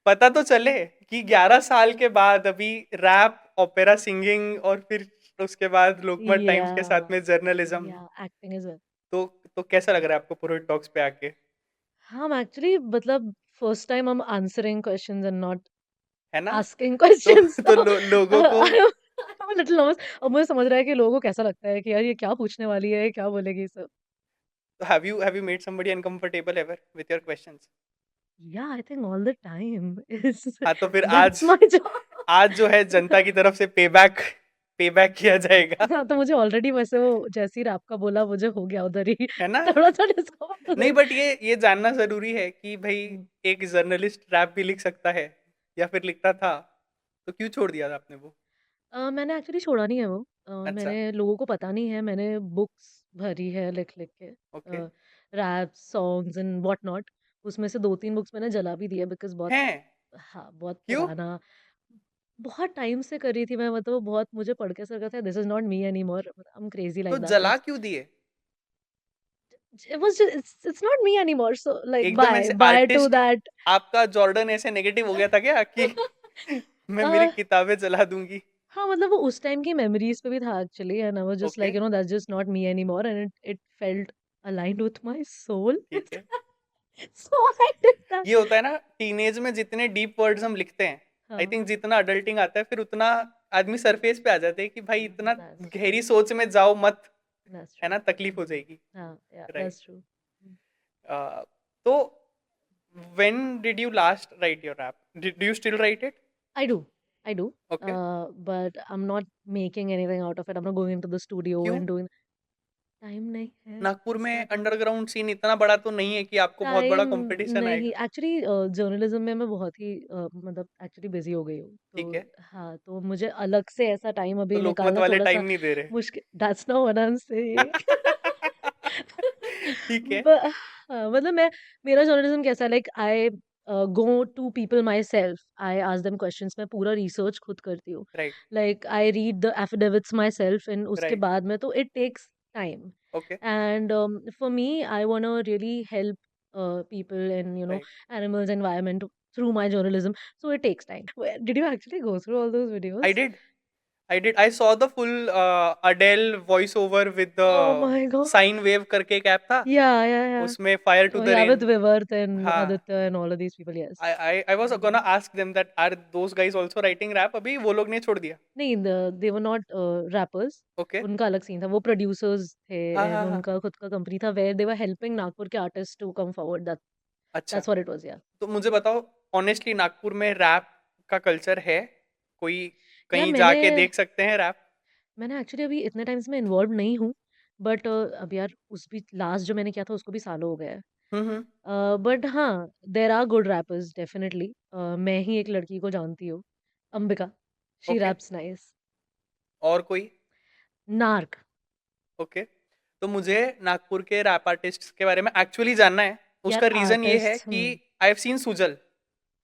पता तो चले कि 11 साल के बाद अभी रैप, ओपेरा सिंगिंग और फिर उसके बाद लोकमत टाइम्स के साथ या में जर्नलिज्म। या एक्टिंग इज तो तो कैसा लग रहा है आपको पुरोहित टॉक्स पे आके? हम एक्चुअली मतलब फर्स्ट टाइम हम आंसरिंग क्वेश्चंस एंड नॉट है ना? आस्किंग तो क्वेश्चंस तो तो लोगों को लिटिल नर्वस। अब मुझे समझ रहा है कि लोगों को कैसा लगता है कि यार ये क्या पूछने वाली है, क्या बोलेगी सब। Have you made somebody uncomfortable ever with your questions? या I think all the time is हाँ, तो फिर दैट्स आज माय जॉब। आज जो है जनता की तरफ से पे बैक किया जाएगा। हाँ, तो मुझे ऑलरेडी वैसे वो जैसे ही रैप का बोला मुझे हो गया उधर ही है ना? थोड़ा सा डिस्कम्फर्ट नहीं, उधर। बट ये जानना जरूरी है कि भाई हम्म। एक जर्नलिस्ट रैप भी लिख सकता है या फिर लिखता था, तो क्यों छोड़ दिया था आपने वो? मैंने एक्चुअली छोड़ा नहीं है वो। अच्छा। मैंने लोगों को पता नहीं है, मैंने बुक्स भरी है लिख लिख के, okay. Rap songs and what not. उसमें से 2-3 बुक्स मैंने जला भी दी है बिकॉज़ बहुत, हैं? हाँ, बहुत क्यों? पुराना, बहुत टाइम से कर रही थी मैं, मतलब वो बहुत मुझे पढ़ के ऐसा लगा था this is not me anymore, I am crazy तो लाइक दैट जला मीन्स क्यों दिए? It was just it's not me anymore so like एकदम बाय ऐसे बाय टू आर्टिस्ट दैट। आपका जॉर्डन ऐसे नेगेटिव हो गया था क्या कि मैं मेरी किताबें जला दूंगी? हाँ, मतलब वो उस टाइम की मेमोरीज़ पे भी था actually and I was just okay. Like that's just not me anymore and it felt aligned with my soul. ठीक है। So I did that. ये होता है ना, टीनेज में जितने डीप वर्ड्स हम लिखते हैं, आई हाँ, थिंक जितना अडल्टिंग आता है फिर उतना आदमी सरफेस पे आ जाते हैं कि भाई इतना दैट्स ट्रू, गहरी सोच में जाओ मत। दैट्स है ट्रू। ना, तकलीफ हो जाएगी। हाँ, या राइट। That's true. तो when did you last write your rap? Do you still write it? I do, I do. Okay. But I'm not making anything out of it. I'm not going into the studio क्यों? and doing, time नहीं है नागपुर ऐसा में तो। Underground scene इतना बड़ा तो नहीं है कि आपको बहुत टाइम बड़ा कंपटीशन नहीं आएगा। एक्चुअली, जर्नलिज्म में मैं बहुत ही मतलब एक्चुअली बिजी हो गई हूँ ठीक तो। है। हाँ, तो मुझे अलग से ऐसा टाइम तो अभी लोकमत निकालना वाले थोड़ा टाइम सा नहीं दे रहे। मुश्किल, that's not what I am saying. ठीक है। मतलब मैं, मेरा जर्नलिज्म कैसा है, like I go to people myself, I ask them questions, मैं पूरा रिसर्च खुद करती हूँ। Right. Like I read the affidavits myself and उसके राइट। बाद में तो it takes time okay. And for me I want really help people and right. animals environment through my journalism, so it takes time. Did you actually go through all those I videos? Did. I did, I saw the full Adele voice over with the Oh my god. Sine wave करके एक app था, Yeah, yeah, yeah. उसमें fire to Oh the yeah, with रेन। Vivarth and हाँ। Aditya and all of these people, yes. I was Mm. gonna ask them that are those guys also writing rap, अभी वो लोग ने छोड़ दिया? नहीं, they were not rappers. Okay. उनका अलग सीन था, वो प्रोड्यूसर्स थे हाँ, एंड हाँ, हाँ। उनका खुद का कंपनी था where they were helping Nagpur के आर्टिस्ट टू कम फॉरवर्ड, अच्छा। That's what it was, yeah. तो मुझे बताओ, ऑनेस्टली नागपुर में रैप का कल्चर है? कोई यार कहीं मैंने जाके देख सकते हैं रैप? मैंने एक्चुअली अभी इतने टाइम से मैं इन्वॉल्व नहीं हूँ, बट अब यार उस भी लास्ट जो मैंने किया था उसको भी सालों हो गए हैं। हम्म। बट हाँ, there are good rappers definitely. मैं ही एक लड़की को जानती हूँ, Ambika, she okay. Raps nice. और कोई? नार्क। ओके। तो मुझे नागपुर के रैप आर्टिस्ट के बारे में एक्चुअली जानना है। यार उसका रीजन ये है आर्टिस्ट, कि I have seen Sujal.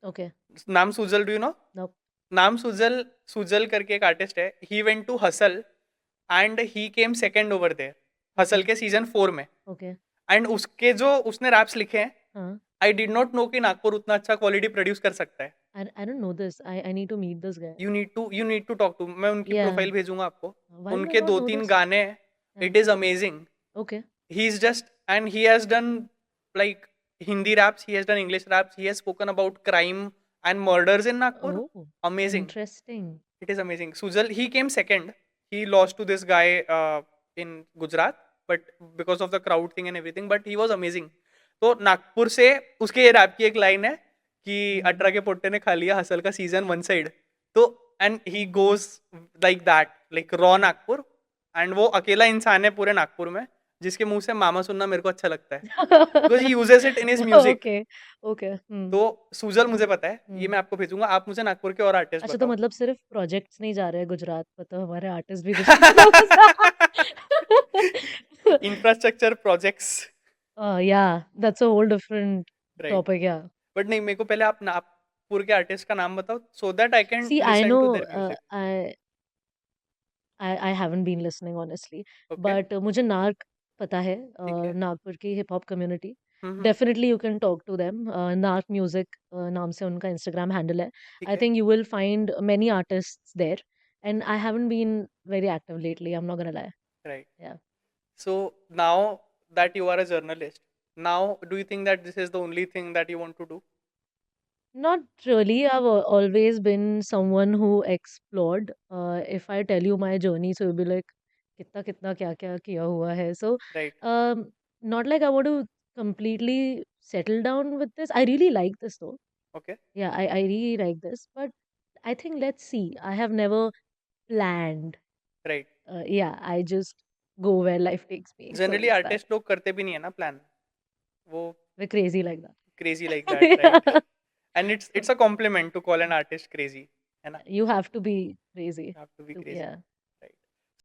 Okay. नाम Sujal, do you know? No. नाम सुजल, सुजल करके एक आर्टिस्ट है, he went to Hustle and he came second over there, Hustle okay. के सीजन 4 में। ओके। एंड उसके जो उसने रैप्स लिखे हैं, हाँ। आई डिड नॉट नो कि नागपुर उतना अच्छा क्वालिटी प्रोड्यूस कर सकता है। I don't know this, I need to meet this guy. You need to talk to, मैं उनकी या, प्रोफाइल भेजूंगा आपको। व्हाई डू आई उनके नॉट दो नो तीन दिस? गाने हैं, या, it is amazing. Okay. He is just, and he has done like Hindi raps, he has done English raps, he has spoken about crime and murders in Nagpur. Oh, Amazing. Interesting. It is amazing. Sujal, he came second. He lost to this guy in Gujarat, but because of the crowd thing and everything, but he was amazing. तो नागपुर से उसके ये rap की एक line है कि अठारह के पोट्टे ने खा लिया हसल का सीजन 1 साइड। तो and he goes like that, like raw Nagpur. And वो अकेला इंसान है पूरे नागपुर में जिसके मुंह से मामा सुनना मेरे को अच्छा लगता है, because he uses it in his music. Okay, okay. तो सुजल मुझे पता है, ये हुँ। मैं आपको भेजूंगा। आप मुझे नागपुर के और आर्टिस्ट अच्छा, तो बताओ। मतलब सिर्फ़ प्रोजेक्ट्स नहीं जा रहे हैं गुजरात, मतलब हमारे आर्टिस्ट भी गुजरात वापस infrastructure projects. Yeah, that's a whole different right. Topic, yeah. But नहीं, मेरे को पहले आप नागपुर के आर्टिस्ट का नाम बताओ so that I can see I listen no, to their music. I haven't been listening honestly, okay. But मुझे नार्क पता है, ठीक है। नागपुर की hip hop community. Hmm, definitely you can talk to them. Narc music नाम से उनका Instagram handle है। ठीक आई है, think you will find many artists there, and I haven't been very active lately, I am not gonna lie. Right. या So now that you are a journalist, now do you think that this is the only thing that you want to do? Not really. I've always been someone who explored. If I tell you my journey, so you'll be like, कितना कितना क्या क्या किया हुआ है. So, Right. not like I want to completely settle down with this. I really like this though. Okay. Yeah, I really like this. But I think let's see. I have never planned. Right. Yeah, I just go where life takes me. So Generally it's that. artist लोग करते भी नहीं है ना plan. वो We're crazy like that. crazy like that, right? Yeah. And it's a compliment to call an artist crazy, है ना? You have to be crazy. You have to be To, crazy. yeah.